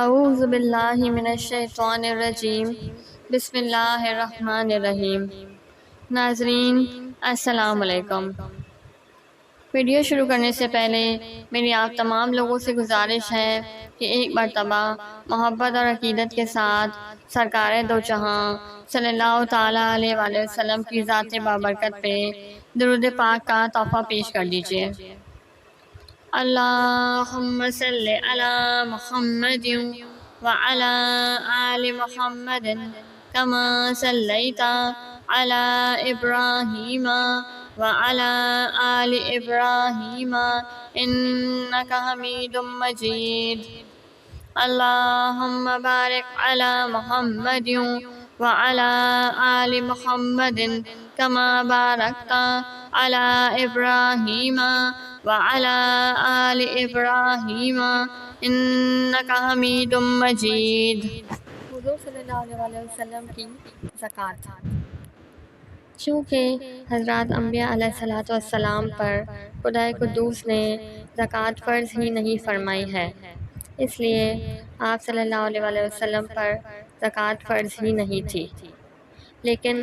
اعوذ باللہ من الشیطان الرجیم، بسم اللہ الرحمن الرحیم۔ ناظرین السلام علیکم۔ ویڈیو شروع کرنے سے پہلے میری آپ تمام لوگوں سے گزارش ہے کہ ایک مرتبہ محبت اور عقیدت کے ساتھ سرکار دو جہاں صلی اللہ تعالیٰ علیہ وآلہ وسلم کی ذات بابرکت پہ درود پاک کا تحفہ پیش کر دیجیے۔ اللہم صلی علی محمد وعلی آل محمد کما صلیت علی ابراہیم وعلی آل ابراہیم انکا حمید مجید۔ اللہم بارک علی محمد وعلی آل محمد کما بارکت علی ابراہیم وعلی آل ابراہیم انکا حمید مجید۔ حضور صلی اللہ علیہ وسلم کی زکوٰۃ۔ چونکہ حضرات انبیاء علیہ الصلوۃ والسلام پر خدائے قدوس نے زکوٰۃ فرض ہی نہیں فرمائی ہے، اس لیے آپ صلی اللہ علیہ وسلم پر زکوٰۃ فرض ہی نہیں تھی، لیکن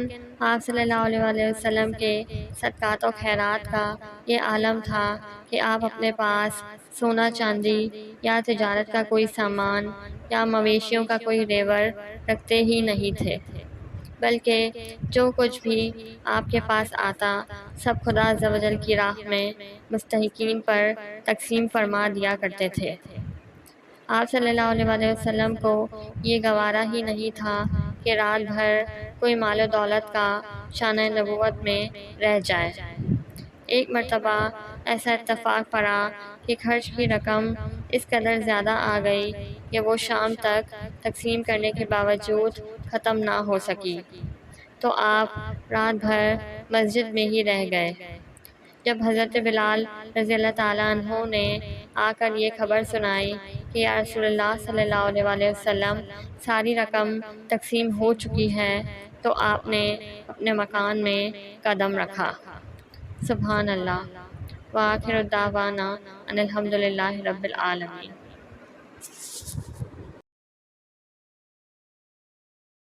آپ صلی اللہ علیہ وسلم کے صدقات و خیرات کا یہ عالم تھا کہ آپ اپنے پاس سونا چاندی یا تجارت کا کوئی سامان یا مویشیوں کا کوئی زیور رکھتے ہی نہیں تھے، بلکہ جو کچھ بھی آپ کے پاس آتا سب خدا عز و جل کی راہ میں مستحقین پر تقسیم فرما دیا کرتے تھے۔ آپ صلی اللہ علیہ وسلم کو یہ گوارا ہی نہیں تھا کہ رات بھر کوئی مال و دولت کا شانہ نبوت میں رہ جائے۔ ایک مرتبہ ایسا اتفاق پڑا کہ خرچ کی رقم اس قدر زیادہ آ گئی کہ وہ شام تک تقسیم کرنے کے باوجود ختم نہ ہو سکی، تو آپ رات بھر مسجد میں ہی رہ گئے۔ جب حضرت بلال رضی اللہ تعالیٰ عنہ نے آ کر یہ خبر سنائی کہ یا رسول اللہ صلی اللہ علیہ وسلم ساری رقم تقسیم ہو چکی ہے، تو آپ نے اپنے مکان میں قدم رکھا۔ سبحان اللہ۔ وآخر دعوانا ان الحمد للہ رب العالمین۔